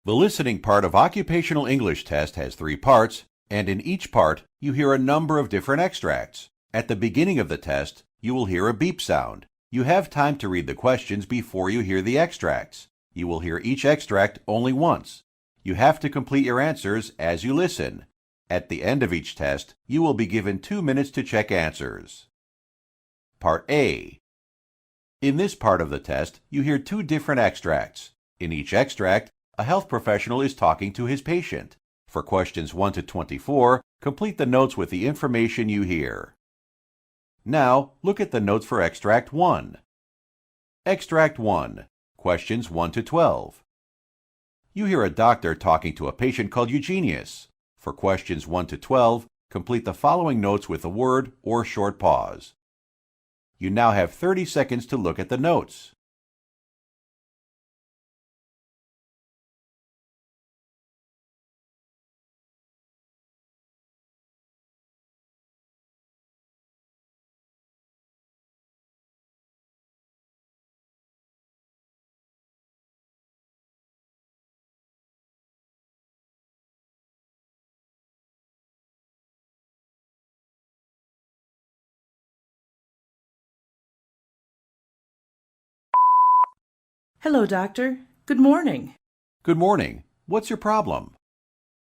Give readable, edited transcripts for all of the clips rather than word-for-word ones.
The listening part of Occupational English Test has 3 parts, and in each part you hear a number of different extracts. At the beginning of the test, you will hear a beep sound. You have time to read the questions before you hear the extracts. You will hear each extract only once. You have to complete your answers as you listen. At the end of each test, you will be given 2 minutes to check answers. Part A. In this part of the test, you hear 2 different extracts. In each extract, a health professional is talking to his patient. For questions 1 to 24, complete the notes with the information you hear. Now, look at the notes for Extract 1. Extract 1. Questions 1 to 12. You hear a doctor talking to a patient called Eugenius. For questions 1 to 12, complete the following notes with a word or short pause. You now have 30 seconds to look at the notes. Hello, Doctor. Good morning. Good morning. What's your problem?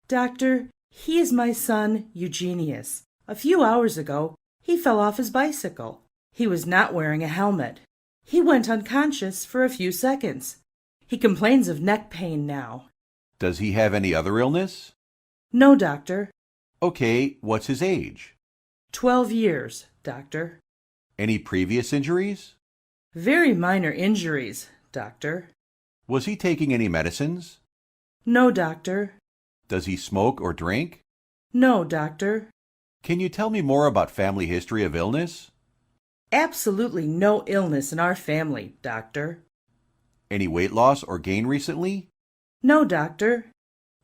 Doctor, he is my son, Eugenius. A few hours ago, he fell off his bicycle. He was not wearing a helmet. He went unconscious for a few seconds. He complains of neck pain now. Does he have any other illness? No, Doctor. Okay, what's his age? 12 years, Doctor. Any previous injuries? Very minor injuries, Doctor. Was he taking any medicines? No, Doctor. Does he smoke or drink? No, Doctor. Can you tell me more about family history of illness? Absolutely no illness in our family, Doctor. Any weight loss or gain recently? No, Doctor.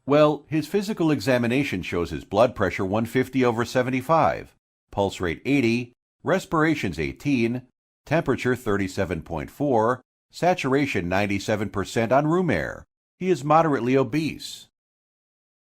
Well, his physical examination shows his blood pressure 150/75, pulse rate 80, respirations 18, temperature 37.4, saturation 97% on room air. He is moderately obese.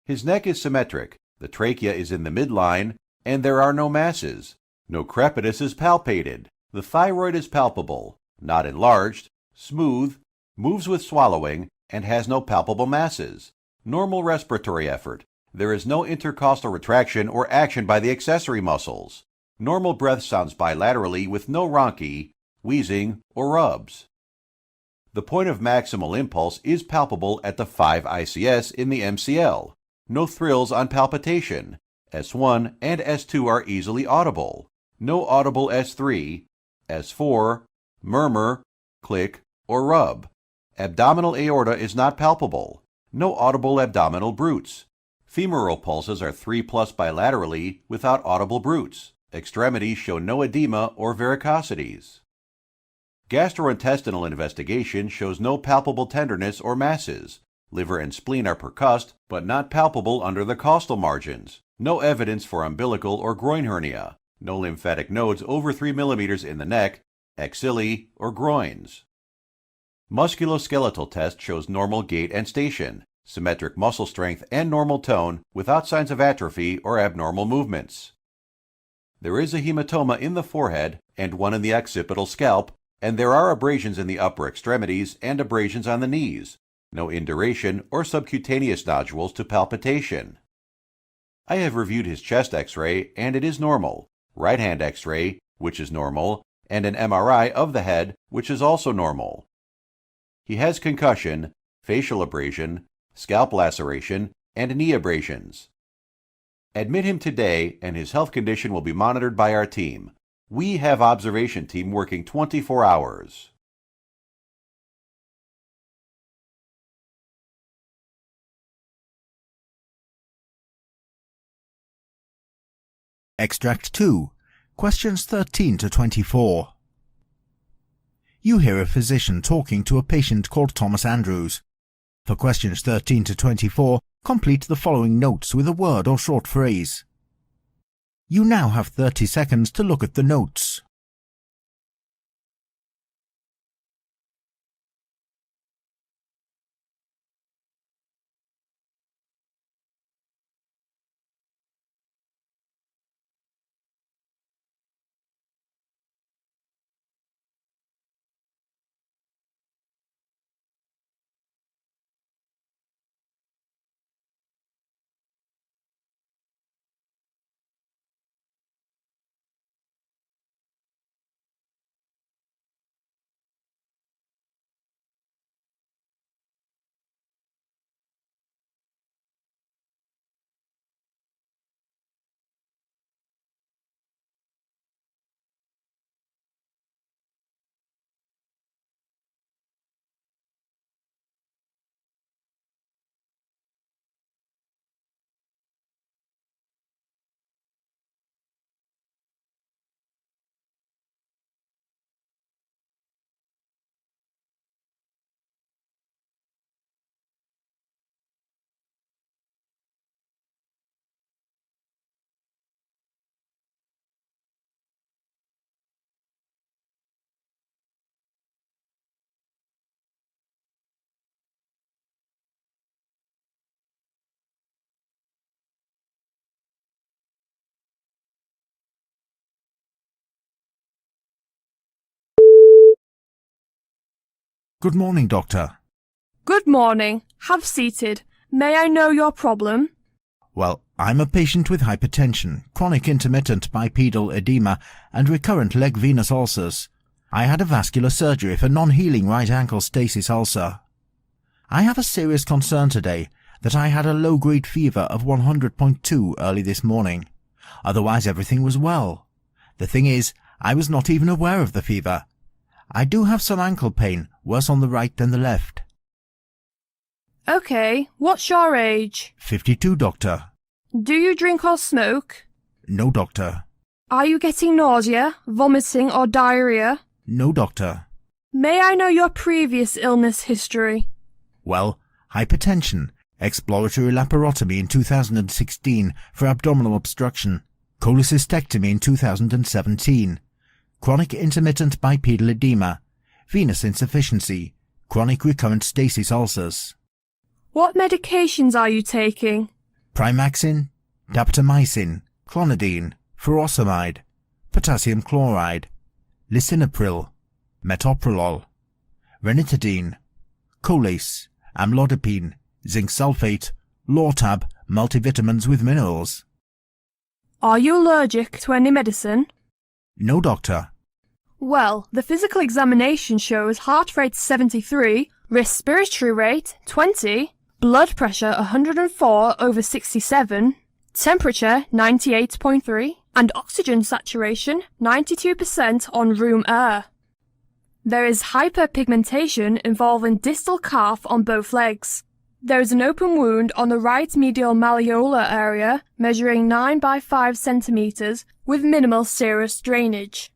His neck is symmetric, the trachea is in the midline, and there are no masses. No crepitus is palpated. The thyroid is palpable, not enlarged, smooth, moves with swallowing, and has no palpable masses. Normal respiratory effort. There is no intercostal retraction or action by the accessory muscles. Normal breath sounds bilaterally with no rhonchi, wheezing, or rubs. The point of maximal impulse is palpable at the 5 ICS in the MCL. No thrills on palpitation. S1 and S2 are easily audible. No audible S3, S4, murmur, click, or rub. Abdominal aorta is not palpable. No audible abdominal brutes. Femoral pulses are 3+ bilaterally without audible brutes. Extremities show no edema or varicosities. Gastrointestinal investigation shows no palpable tenderness or masses. Liver and spleen are percussed, but not palpable under the costal margins. No evidence for umbilical or groin hernia. No lymphatic nodes over 3 mm in the neck, axilla, or groins. Musculoskeletal test shows normal gait and station, symmetric muscle strength and normal tone without signs of atrophy or abnormal movements. There is a hematoma in the forehead and one in the occipital scalp, and there are abrasions in the upper extremities and abrasions on the knees. No induration or subcutaneous nodules to palpitation. I have reviewed his chest X-ray and it is normal, right hand X-ray, which is normal, and an MRI of the head, which is also normal. He has concussion, facial abrasion, scalp laceration, and knee abrasions. Admit him today and his health condition will be monitored by our team. We have observation team working 24 hours. Extract 2. Questions 13 to 24. You hear a physician talking to a patient called Thomas Andrews. For questions 13 to 24, complete the following notes with a word or short phrase. You now have 30 seconds to look at the notes. Good morning, doctor. Good morning. Have seated. May I know your problem? Well, I'm a patient with hypertension, chronic intermittent bipedal edema, and recurrent leg venous ulcers. I had a vascular surgery for non-healing right ankle stasis ulcer. I have a serious concern today that I had a low-grade fever of 100.2 early this morning. Otherwise everything was well. The thing is, I was not even aware of the fever. I do have some ankle pain, worse on the right than the left. Okay, what's your age? 52, doctor. Do you drink or smoke? No, doctor. Are you getting nausea, vomiting or diarrhea? No, doctor. May I know your previous illness history? Well, hypertension, exploratory laparotomy in 2016 for abdominal obstruction, cholecystectomy in 2017, chronic intermittent bipedal edema, venous insufficiency, chronic recurrent stasis ulcers. What medications are you taking? Primaxine, daptomycin, clonidine, furosemide, potassium chloride, lisinopril, metoprolol, ranitidine, Colace, amlodipine, zinc sulfate, Lortab, multivitamins with minerals. Are you allergic to any medicine? No, doctor. Well, the physical examination shows heart rate 73, respiratory rate 20, blood pressure 104/67, temperature 98.3, and oxygen saturation 92% on room air. There is hyperpigmentation involving distal calf on both legs. There is an open wound on the right medial malleolar area measuring 9 by 5 centimeters with minimal serous drainage.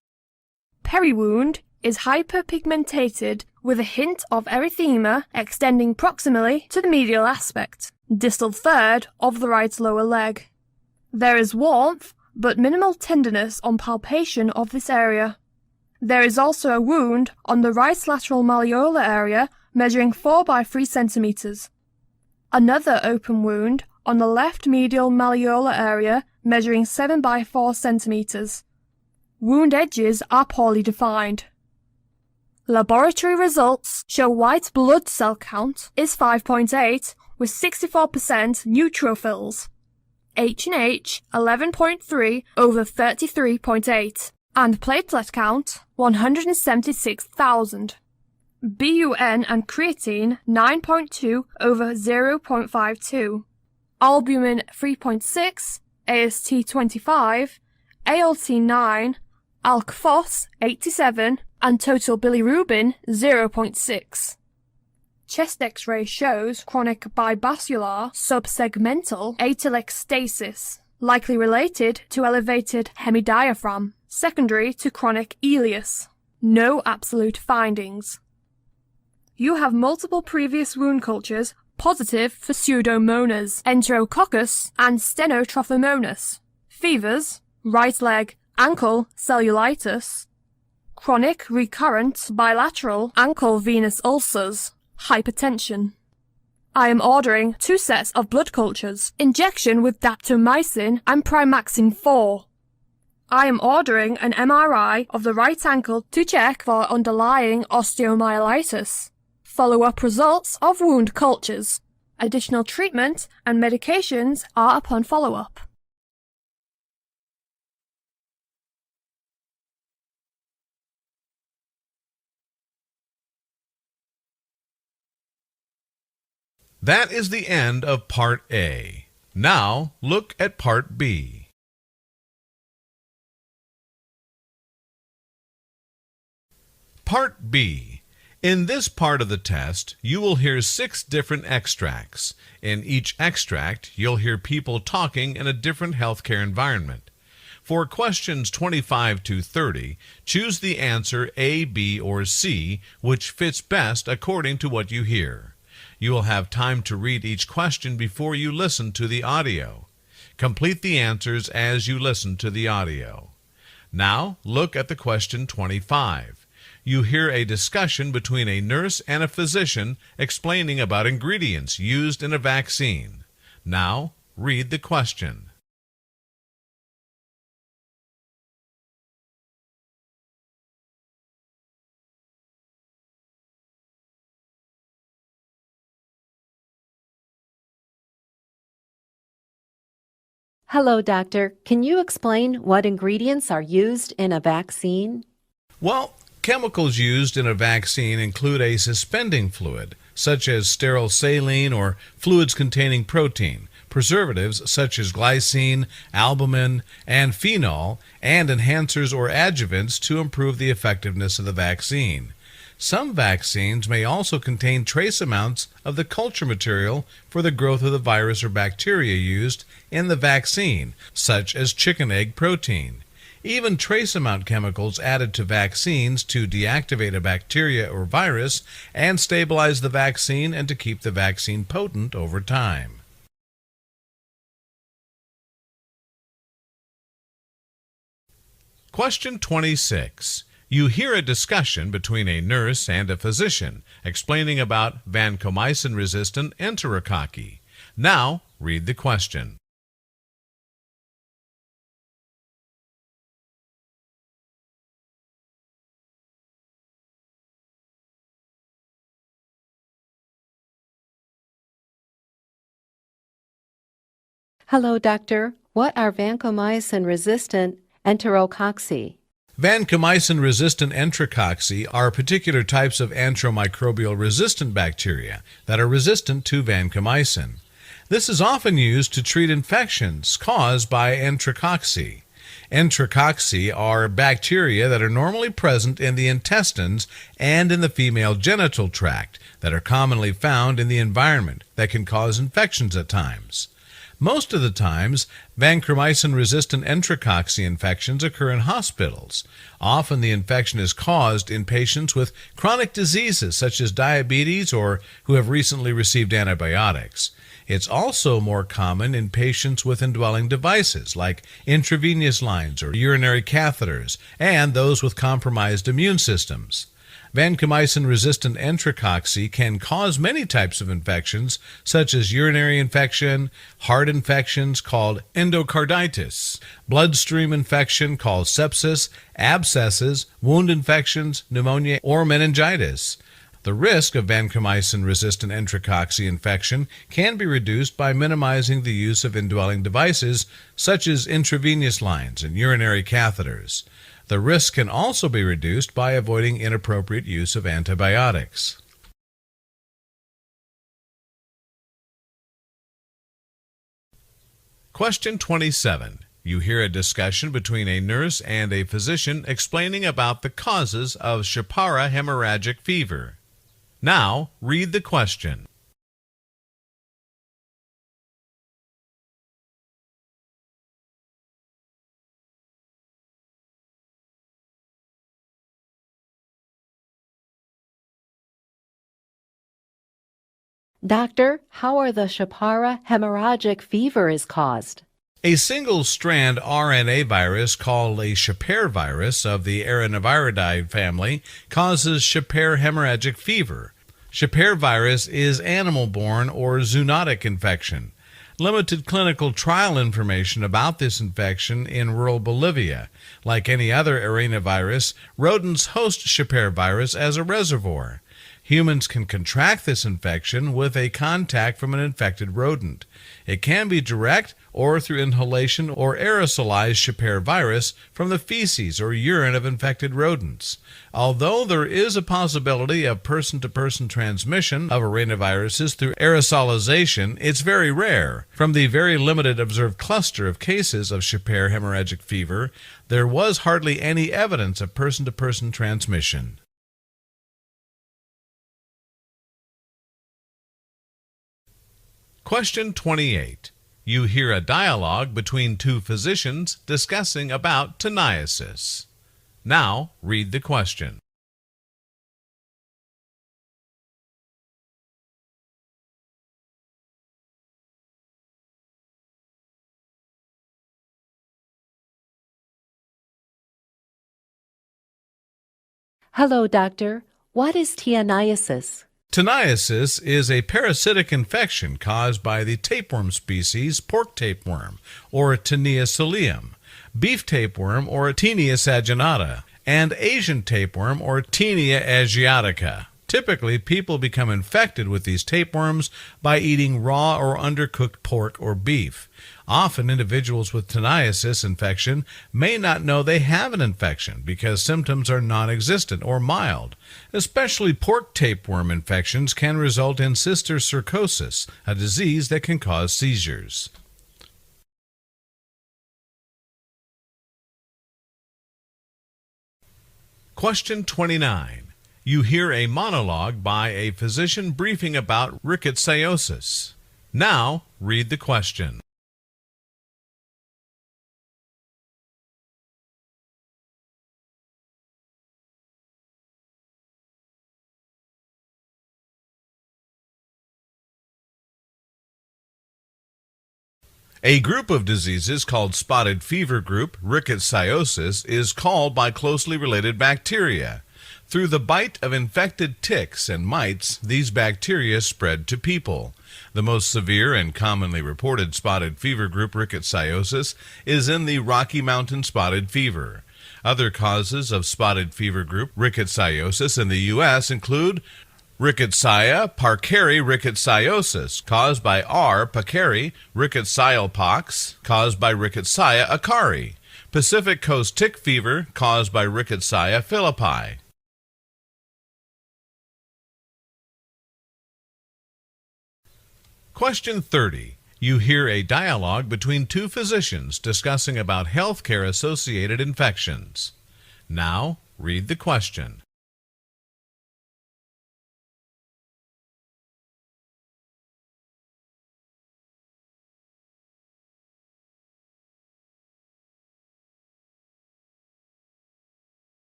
Periwound is hyperpigmentated with a hint of erythema extending proximally to the medial aspect, distal third of the right lower leg. There is warmth but minimal tenderness on palpation of this area. There is also a wound on the right lateral malleolar area measuring 4 by 3 centimeters. Another open wound on the left medial malleolar area measuring 7 by 4 centimeters. Wound edges are poorly defined. Laboratory results show white blood cell count is 5.8 with 64% neutrophils, H&H 11.3/33.8, and platelet count 176,000. BUN and creatine 9.2/0.52, albumin 3.6, AST 25, ALT 9, ALK-Phos 87, and total bilirubin 0.6. Chest X-ray shows chronic bibasilar subsegmental atelectasis, likely related to elevated hemidiaphragm, secondary to chronic ileus. No absolute findings. You have multiple previous wound cultures positive for Pseudomonas, Enterococcus, and Stenotrophomonas. Fevers, right leg, ankle cellulitis, chronic recurrent bilateral ankle venous ulcers, hypertension. I am ordering 2 sets of blood cultures, injection with daptomycin and Primaxine 4. I am ordering an MRI of the right ankle to check for underlying osteomyelitis. Follow-up results of wound cultures. Additional treatment and medications are upon follow-up. That is the end of Part A. Now look at Part B. Part B. In this part of the test, you will hear 6 different extracts. In each extract, you'll hear people talking in a different healthcare environment. For questions 25 to 30, choose the answer A, B, or C, which fits best according to what you hear. You will have time to read each question before you listen to the audio. Complete the answers as you listen to the audio. Now, look at the question 25. You hear a discussion between a nurse and a physician explaining about ingredients used in a vaccine. Now, read the question. Hello, doctor. Can you explain what ingredients are used in a vaccine? Well, chemicals used in a vaccine include a suspending fluid, such as sterile saline or fluids containing protein, preservatives such as glycine, albumin, and phenol, and enhancers or adjuvants to improve the effectiveness of the vaccine. Some vaccines may also contain trace amounts of the culture material for the growth of the virus or bacteria used in the vaccine, such as chicken egg protein. Even trace amount chemicals added to vaccines to deactivate a bacteria or virus and stabilize the vaccine and to keep the vaccine potent over time. Question 26. You hear a discussion between a nurse and a physician explaining about vancomycin-resistant enterococci. Now, read the question. Hello, doctor. What are vancomycin-resistant enterococci? Vancomycin-resistant enterococci are particular types of antimicrobial-resistant bacteria that are resistant to vancomycin. This is often used to treat infections caused by enterococci. Enterococci are bacteria that are normally present in the intestines and in the female genital tract that are commonly found in the environment that can cause infections at times. Most of the times, vancomycin-resistant enterococci infections occur in hospitals. Often the infection is caused in patients with chronic diseases such as diabetes or who have recently received antibiotics. It's also more common in patients with indwelling devices like intravenous lines or urinary catheters and those with compromised immune systems. Vancomycin-resistant enterococci can cause many types of infections, such as urinary infection, heart infections called endocarditis, bloodstream infection called sepsis, abscesses, wound infections, pneumonia, or meningitis. The risk of vancomycin-resistant enterococci infection can be reduced by minimizing the use of indwelling devices, such as intravenous lines and urinary catheters. The risk can also be reduced by avoiding inappropriate use of antibiotics. Question 27. You hear a discussion between a nurse and a physician explaining about the causes of Shapara hemorrhagic fever. Now, read the question. Doctor, how are the Shapara hemorrhagic fever is caused? A single-strand RNA virus called a Shapar virus of the Arinaviridae family causes Shapar hemorrhagic fever. Shapar virus is animal-borne or zoonotic infection. Limited clinical trial information about this infection in rural Bolivia. Like any other arenavirus, rodents host Shapar virus as a reservoir. Humans can contract this infection with a contact from an infected rodent. It can be direct or through inhalation or aerosolized Shapar virus from the feces or urine of infected rodents. Although there is a possibility of person-to-person transmission of arenaviruses through aerosolization, it's very rare. From the very limited observed cluster of cases of Shapar hemorrhagic fever, there was hardly any evidence of person-to-person transmission. Question 28. You hear a dialogue between two physicians discussing about toniasis. Now, read the question. Hello, doctor. What is toniasis? Toniasis is a parasitic infection caused by the tapeworm species pork tapeworm, or Tinea cilium, beef tapeworm, or Tinea saginata, and Asian tapeworm, or Tinea asiatica. Typically, people become infected with these tapeworms by eating raw or undercooked pork or beef. Often, individuals with toniasis infection may not know they have an infection because symptoms are non-existent or mild. Especially pork tapeworm infections can result in cysticercosis, a disease that can cause seizures. Question 29. You hear a monologue by a physician briefing about rickettsiosis. Now, read the question. A group of diseases called spotted fever group, rickettsiosis, is called by closely related bacteria. Through the bite of infected ticks and mites, these bacteria spread to people. The most severe and commonly reported spotted fever group rickettsiosis is in the Rocky Mountain spotted fever. Other causes of spotted fever group rickettsiosis in the U.S. include Rickettsia parkeri rickettsiosis, caused by R. parkeri, rickettsial pox, caused by Rickettsia akari, Pacific Coast tick fever, caused by Rickettsia philippi. Question 30. You hear a dialogue between two physicians discussing about healthcare-associated infections. Now, read the question.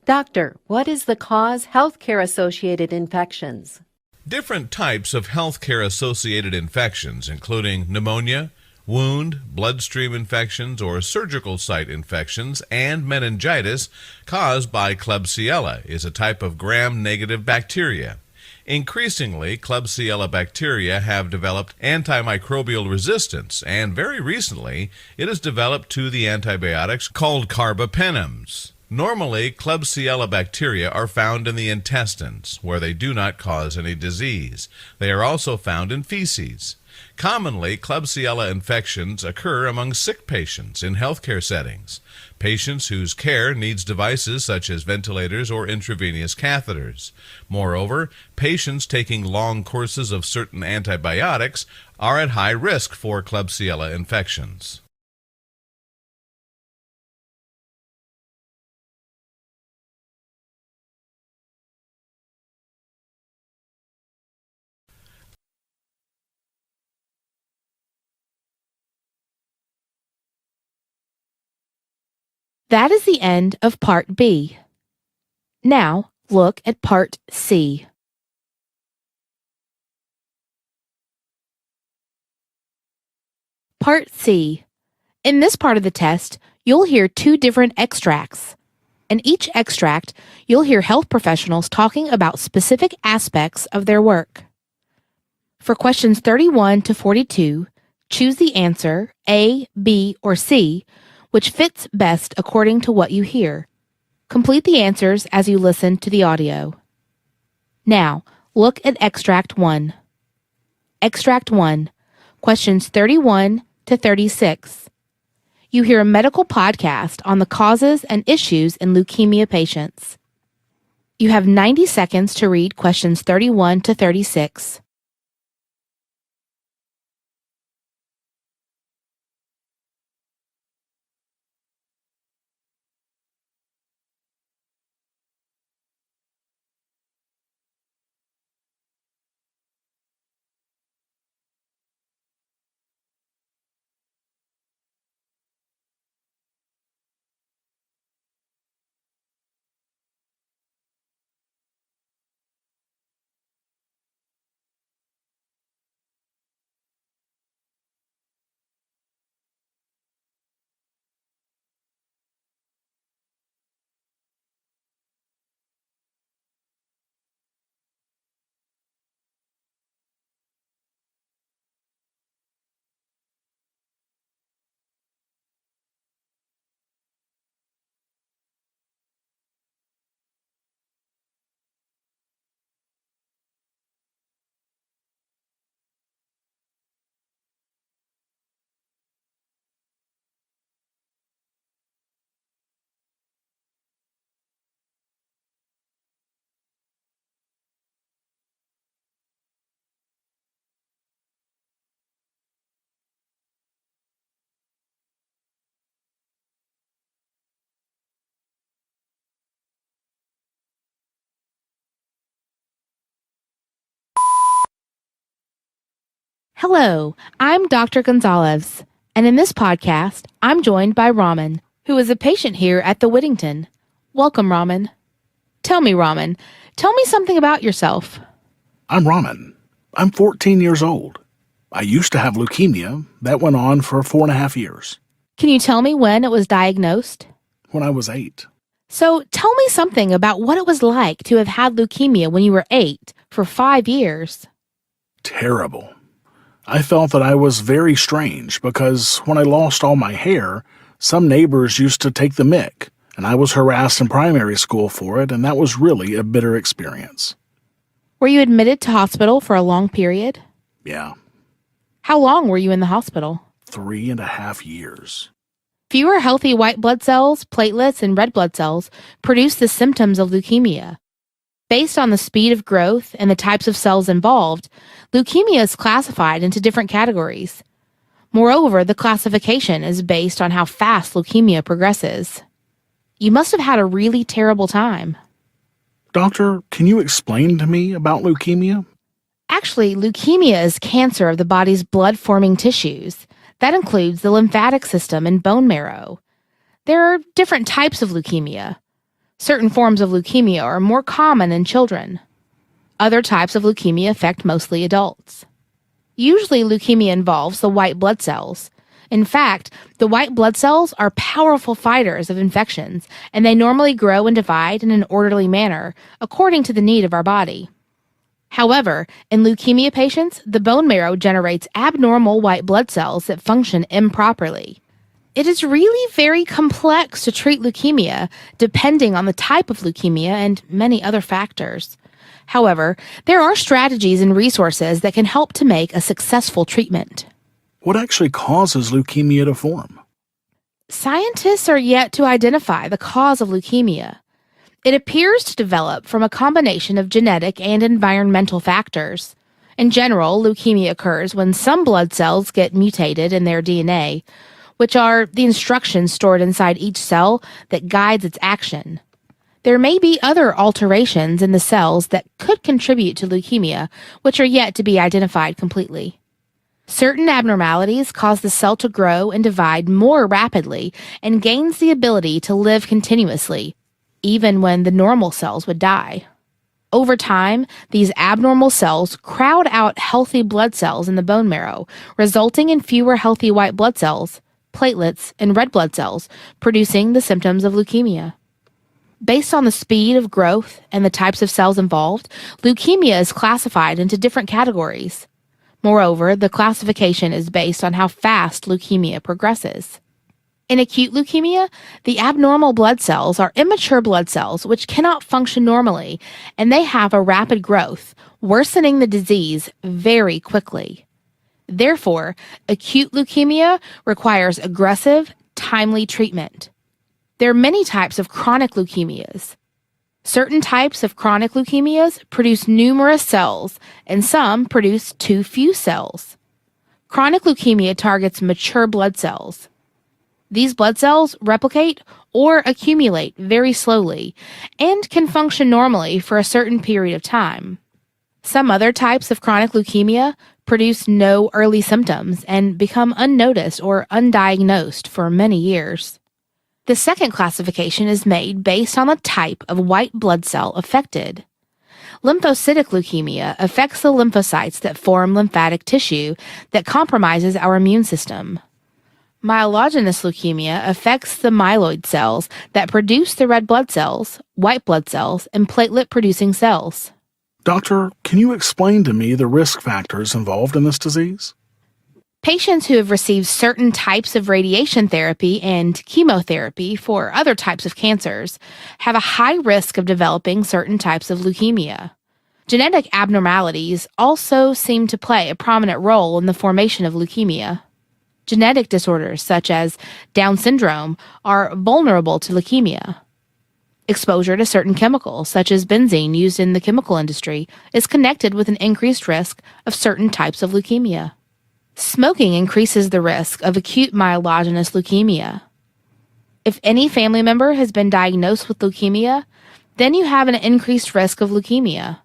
Doctor, what is the cause healthcare-associated infections? Different types of healthcare-associated infections, including pneumonia, wound, bloodstream infections, or surgical site infections, and meningitis caused by Klebsiella, is a type of gram-negative bacteria. Increasingly, Klebsiella bacteria have developed antimicrobial resistance, and very recently, it has developed to the antibiotics called carbapenems. Normally, Klebsiella bacteria are found in the intestines, where they do not cause any disease. They are also found in feces. Commonly, Klebsiella infections occur among sick patients in healthcare settings, patients whose care needs devices such as ventilators or intravenous catheters. Moreover, patients taking long courses of certain antibiotics are at high risk for Klebsiella infections. That is the end of Part B. Now, look at Part C. Part C. In this part of the test, you'll hear two different extracts. In each extract, you'll hear health professionals talking about specific aspects of their work. For questions 31 to 42, choose the answer A, B, or C, which fits best according to what you hear. Complete the answers as you listen to the audio. Now, look at Extract 1. Extract 1, questions 31 to 36. You hear a medical podcast on the causes and issues in leukemia patients. You have 90 seconds to read questions 31 to 36. Hello, I'm Dr. Gonzalez, and in this podcast, I'm joined by Raman, who is a patient here at the Whittington. Welcome, Raman. Tell me something about yourself. I'm Raman. I'm 14 years old. I used to have leukemia that went on for 4.5 years. Can you tell me when it was diagnosed? When I was 8. So tell me something about what it was like to have had leukemia when you were 8 for 5 years. Terrible. I felt that I was very strange because when I lost all my hair, some neighbors used to take the mick, and I was harassed in primary school for it, and that was really a bitter experience. Were you admitted to hospital for a long period? Yeah, How long were you in the hospital? 3.5 years. Fewer healthy white blood cells, platelets, and red blood cells produce the symptoms of leukemia. Based on the speed of growth and the types of cells involved, leukemia is classified into different categories. Moreover, the classification is based on how fast leukemia progresses. You must have had a really terrible time. Doctor, can you explain to me about leukemia? Actually, leukemia is cancer of the body's blood-forming tissues. That includes the lymphatic system and bone marrow. There are different types of leukemia. Certain forms of leukemia are more common in children. Other types of leukemia affect mostly adults. Usually, leukemia involves the white blood cells. In fact, the white blood cells are powerful fighters of infections, and they normally grow and divide in an orderly manner, according to the need of our body. However, in leukemia patients, the bone marrow generates abnormal white blood cells that function improperly. It is really very complex to treat leukemia, depending on the type of leukemia and many other factors. However, there are strategies and resources that can help to make a successful treatment. What actually causes leukemia to form? Scientists are yet to identify the cause of leukemia. It appears to develop from a combination of genetic and environmental factors. In general, leukemia occurs when some blood cells get mutated in their DNA, which are the instructions stored inside each cell that guides its action. There may be other alterations in the cells that could contribute to leukemia, which are yet to be identified completely. Certain abnormalities cause the cell to grow and divide more rapidly and gains the ability to live continuously, even when the normal cells would die. Over time, these abnormal cells crowd out healthy blood cells in the bone marrow, resulting in fewer healthy white blood cells, platelets, and red blood cells, producing the symptoms of leukemia. Based on the speed of growth and the types of cells involved, leukemia is classified into different categories. Moreover, the classification is based on how fast leukemia progresses. In acute leukemia, the abnormal blood cells are immature blood cells which cannot function normally, and they have a rapid growth, worsening the disease very quickly. Therefore, acute leukemia requires aggressive, timely treatment. There are many types of chronic leukemias. Certain types of chronic leukemias produce numerous cells, and some produce too few cells. Chronic leukemia targets mature blood cells. These blood cells replicate or accumulate very slowly and can function normally for a certain period of time. Some other types of chronic leukemia produce no early symptoms and become unnoticed or undiagnosed for many years. The second classification is made based on the type of white blood cell affected. Lymphocytic leukemia affects the lymphocytes that form lymphatic tissue that compromises our immune system. Myelogenous leukemia affects the myeloid cells that produce the red blood cells, white blood cells, and platelet-producing cells. Doctor, can you explain to me the risk factors involved in this disease? Patients who have received certain types of radiation therapy and chemotherapy for other types of cancers have a high risk of developing certain types of leukemia. Genetic abnormalities also seem to play a prominent role in the formation of leukemia. Genetic disorders such as Down syndrome are vulnerable to leukemia. Exposure to certain chemicals, such as benzene used in the chemical industry, is connected with an increased risk of certain types of leukemia. Smoking increases the risk of acute myelogenous leukemia. If any family member has been diagnosed with leukemia, then you have an increased risk of leukemia.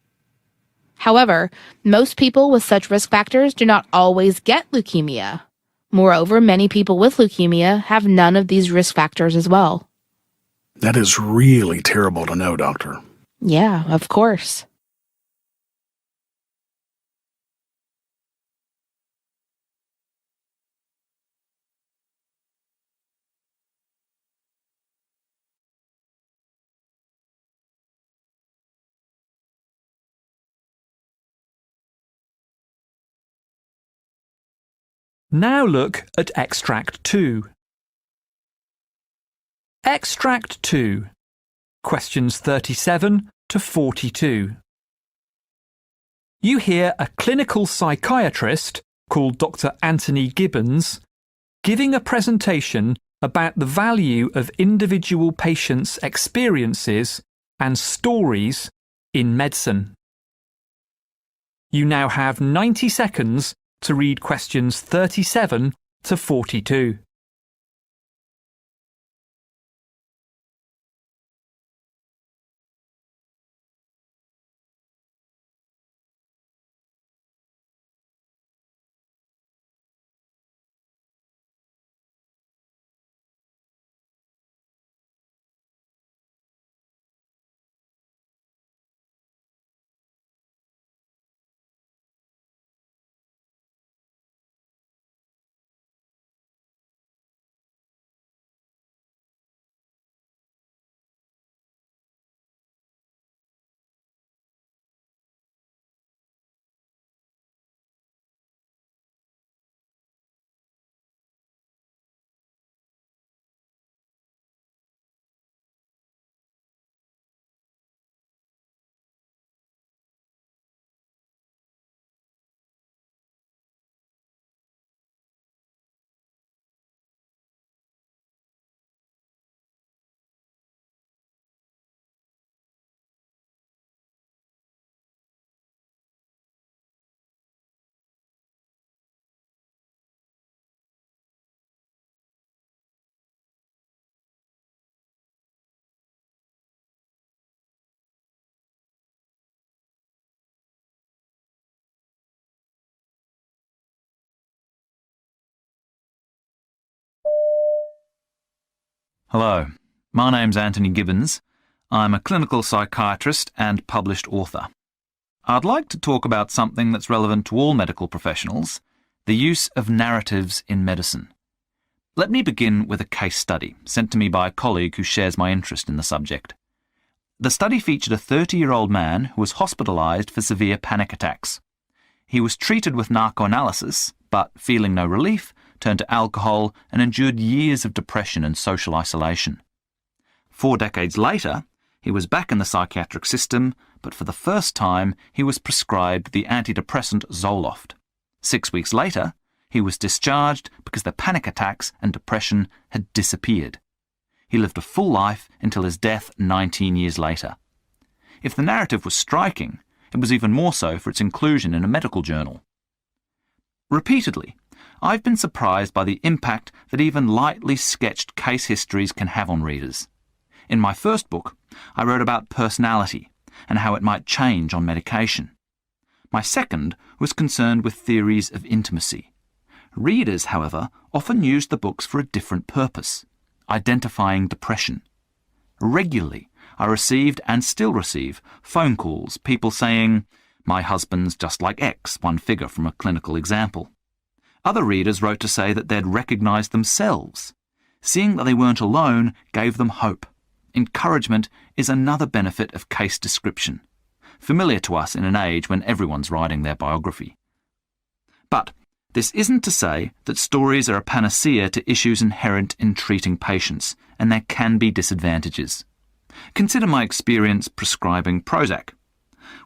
However, most people with such risk factors do not always get leukemia. Moreover, many people with leukemia have none of these risk factors as well. That is really terrible to know, Doctor. Yeah, of course. Now look at Extract 2. Extract 2. Questions 37 to 42. You hear a clinical psychiatrist called Dr. Anthony Gibbons giving a presentation about the value of individual patients' experiences and stories in medicine. You now have 90 seconds to read questions 37 to 42. Hello, my name's Anthony Gibbons. I'm a clinical psychiatrist and published author. I'd like to talk about something that's relevant to all medical professionals, the use of narratives in medicine. Let me begin with a case study sent to me by a colleague who shares my interest in the subject. The study featured a 30-year-old man who was hospitalized for severe panic attacks. He was treated with narcoanalysis, but feeling no relief, turned to alcohol and endured years of depression and social isolation. 4 decades later, he was back in the psychiatric system, but for the first time he was prescribed the antidepressant Zoloft. 6 weeks later, he was discharged because the panic attacks and depression had disappeared. He lived a full life until his death 19 years later. If the narrative was striking, it was even more so for its inclusion in a medical journal. Repeatedly, I've been surprised by the impact that even lightly sketched case histories can have on readers. In my first book, I wrote about personality and how it might change on medication. My second was concerned with theories of intimacy. Readers, however, often used the books for a different purpose, identifying depression. Regularly, I received and still receive phone calls, people saying, "My husband's just like X," one figure from a clinical example. Other readers wrote to say that they'd recognised themselves. Seeing that they weren't alone gave them hope. Encouragement is another benefit of case description, familiar to us in an age when everyone's writing their biography. But this isn't to say that stories are a panacea to issues inherent in treating patients, and there can be disadvantages. Consider my experience prescribing Prozac.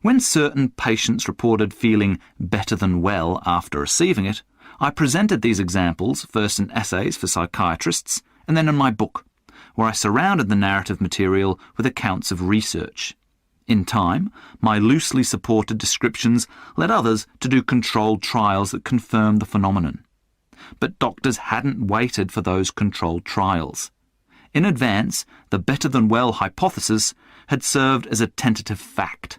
When certain patients reported feeling better than well after receiving it, I presented these examples first in essays for psychiatrists and then in my book, where I surrounded the narrative material with accounts of research. In time, my loosely supported descriptions led others to do controlled trials that confirmed the phenomenon. But doctors hadn't waited for those controlled trials. In advance, the better-than-well hypothesis had served as a tentative fact.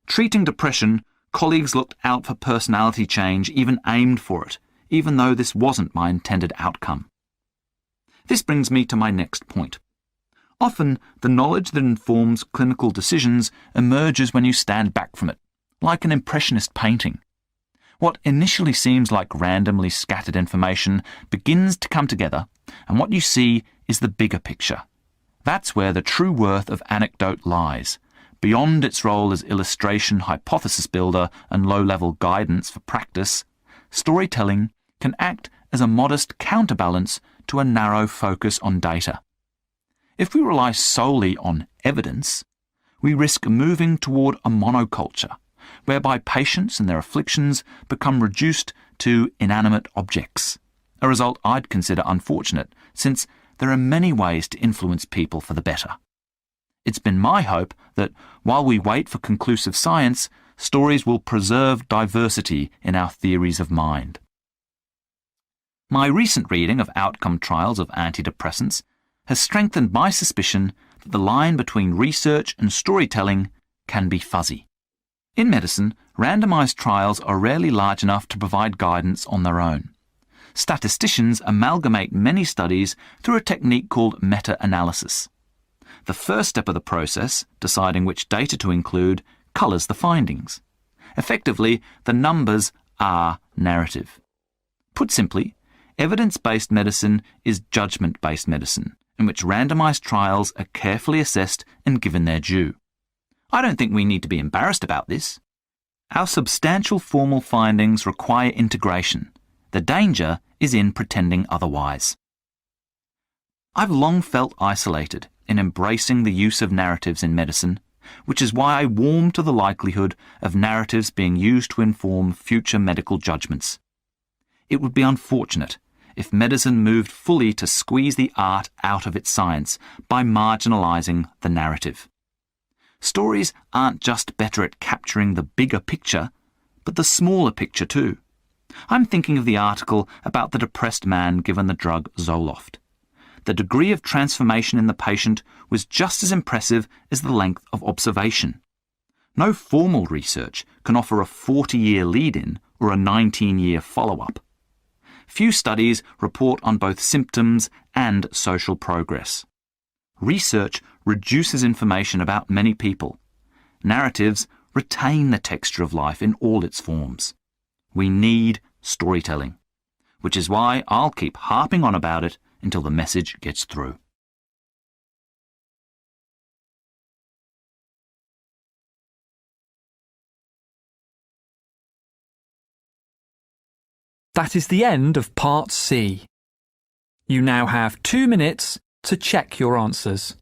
Treating depression Colleagues looked out for personality change, even aimed for it, even though this wasn't my intended outcome. This brings me to my next point. Often, the knowledge that informs clinical decisions emerges when you stand back from it, like an impressionist painting. What initially seems like randomly scattered information begins to come together, and what you see is the bigger picture. That's where the true worth of anecdote lies. Beyond its role as illustration, hypothesis builder, and low-level guidance for practice, storytelling can act as a modest counterbalance to a narrow focus on data. If we rely solely on evidence, we risk moving toward a monoculture, whereby patients and their afflictions become reduced to inanimate objects, a result I'd consider unfortunate, since there are many ways to influence people for the better. It's been my hope that, while we wait for conclusive science, stories will preserve diversity in our theories of mind. My recent reading of outcome trials of antidepressants has strengthened my suspicion that the line between research and storytelling can be fuzzy. In medicine, randomized trials are rarely large enough to provide guidance on their own. Statisticians amalgamate many studies through a technique called meta-analysis. The first step of the process, deciding which data to include, colours the findings. Effectively, the numbers are narrative. Put simply, evidence-based medicine is judgment-based medicine, in which randomized trials are carefully assessed and given their due. I don't think we need to be embarrassed about this. Our substantial formal findings require integration. The danger is in pretending otherwise. I've long felt isolated in embracing the use of narratives in medicine, which is why I warm to the likelihood of narratives being used to inform future medical judgments. It would be unfortunate if medicine moved fully to squeeze the art out of its science by marginalising the narrative. Stories aren't just better at capturing the bigger picture, but the smaller picture too. I'm thinking of the article about the depressed man given the drug Zoloft. The degree of transformation in the patient was just as impressive as the length of observation. No formal research can offer a 40-year lead-in or a 19-year follow-up. Few studies report on both symptoms and social progress. Research reduces information about many people. Narratives retain the texture of life in all its forms. We need storytelling, which is why I'll keep harping on about it until the message gets through. That is the end of Part C. You now have 2 minutes to check your answers.